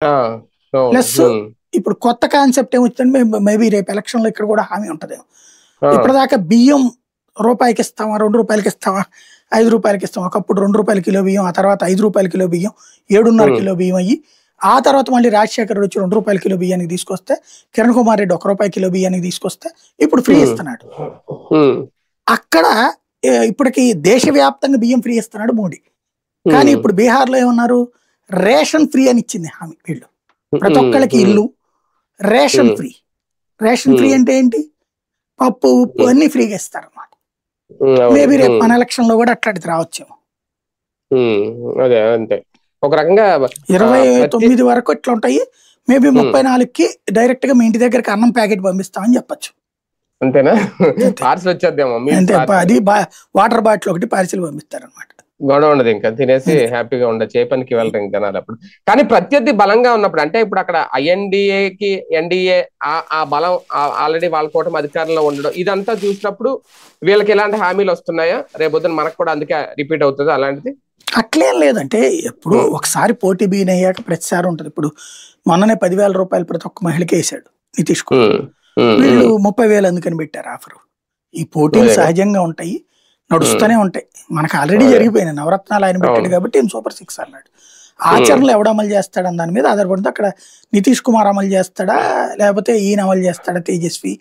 ఆ! అవును. ప్లస్ ఇప్పుడు కొత్త కాన్సెప్ట్ ఏమొచ్చిందంటే మేబీ రేపు ఎలక్షన్‌లో ఇక్కడ కూడా హామీ ఉంటదేమో. ఆ! ఇప్పటిదాకా బియ్యం రూపాయికి ఇస్తామా, రూ. 2కి ఇస్తామా, రూ. 5కి ఇస్తామా. ఒకప్పుడు రూ. 2 కిలో బియ్యం, ఆ తర్వాత రూ. 5 కిలో బియ్యం, 7.5 కిలో బియ్యం అయ్యి, ఆ తర్వాత మళ్ళీ రాజశేఖర్ రెడ్డి వచ్చి రూ. 2 కిలో బియ్యానికి తీసుకొస్తే, కిరణ్ కుమార్ రెడ్డి రూ. 1 కిలో బియ్యానికి తీసుకొస్తే, ఇప్పుడు ఫ్రీ ఇస్తున్నాడు. అక్కడ ఇప్పటికి దేశవ్యాప్తంగా బియ్యం ఫ్రీ ఇస్తున్నాడు మోడీ. కానీ ఇప్పుడు బీహార్‌లో ఏమన్నారు? రేషన్ ఫ్రీ అని ఇచ్చింది హామీ వీళ్ళు. ప్రతి ఒక్కళ్ళకి ఇల్లు, రేషన్ ఫ్రీ. రేషన్ ఫ్రీ అంటే ఏంటి? పప్పు, ఉప్పు అన్నీ ఫ్రీగా ఇస్తారన్నమాట. మేబీ రేపు మన ఎలక్షన్‌లో కూడా అట్లాంటిది రావచ్చేమో. అదే అంతే. ఒక రకంగా 29 వరకు ఇట్లా ఉంటాయి. మేబీ 34కి డైరెక్ట్ గా మీ ఇంటి దగ్గరికి అన్నం ప్యాకెట్ పంపిస్తామని చెప్పొచ్చు. అంతేనా? పార్సల్ వచ్చేద్దామో. అంతే, అది వాటర్ బాటిల్ ఒకటి పార్సిల్ పంపిస్తారన్నమాట. గొడవ ఉండదు, ఇంకా తినేసి హ్యాపీగా ఉండదు. ఏ పనికి వెళ్ళరు ఇంకా జనాలు అప్పుడు. కానీ ప్రత్యర్థి బలంగా ఉన్నప్పుడు, అంటే ఇప్పుడు అక్కడ ఐఎన్డిఏకి ఎన్డీఏ ఆ బలం ఆల్రెడీ వాళ్ళ కూటమి అధికారంలో ఉండడం, ఇదంతా చూసినప్పుడు వీళ్ళకి ఎలాంటి హామీలు వస్తున్నాయా? రేపొద్దున మనకు కూడా అందుకే రిపీట్ అవుతుంది అలాంటిది? అట్లేం లేదంటే, ఎప్పుడు ఒకసారి పోటీ బీన్ అయ్యాక ప్రతిసారి ఉంటుంది. ఇప్పుడు మొన్ననే 10,000 రూపాయలు ప్రతి ఒక్క మహిళకి వేసాడు నితీష్ కుమార్. వీళ్ళు 30,000 అందుకని పెట్టారు ఆఫర్. ఈ పోటీలు సహజంగా ఉంటాయి, నడుస్తూనే ఉంటాయి. మనకు ఆల్రెడీ జరిగిపోయినాయి. నవరత్నాలు ఆయన పెట్టాడు కాబట్టి సూపర్ 6 అన్నాడు. ఆచరణలో ఎవడు అమలు చేస్తాడని దాని మీద ఆధారపడుతుంది. అక్కడ నితీష్ కుమార్ అమలు చేస్తాడా, లేకపోతే ఈయన అమలు చేస్తాడా, తేజస్వి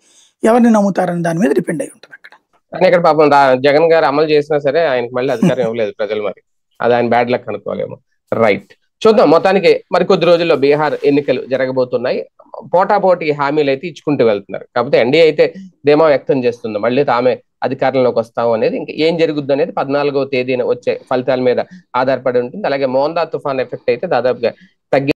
ఎవరిని నమ్ముతారని దాని మీద డిపెండ్ అయి ఉంటుంది అక్కడ. కానీ ఇక్కడ పాపం జగన్ గారు అమలు చేసినా సరే ఆయనకి మళ్ళీ అధికారం ఇవ్వలేదు ప్రజలు. మరి అది ఆయన బ్యాడ్ లక్ అనుకోవాలేమో. రైట్, చూద్దాం. మొత్తానికి మరి కొద్ది రోజుల్లో బీహార్ ఎన్నికలు జరగబోతున్నాయి. పోటాపోటీ హామీలు అయితే ఇచ్చుకుంటూ వెళ్తున్నారు. కాకపోతే ఎన్డీఏ అయితే ధీమా వ్యక్తం చేస్తుంది, మళ్ళీ తామే అధికారంలోకి వస్తాము అనేది. ఇంకా ఏం జరుగుద్ది అనేది 14వ తేదీన వచ్చే ఫలితాల మీద ఆధారపడి ఉంటుంది. అలాగే మోందా తుఫాన్ ఎఫెక్ట్ అయితే దాదాపుగా తగ్గి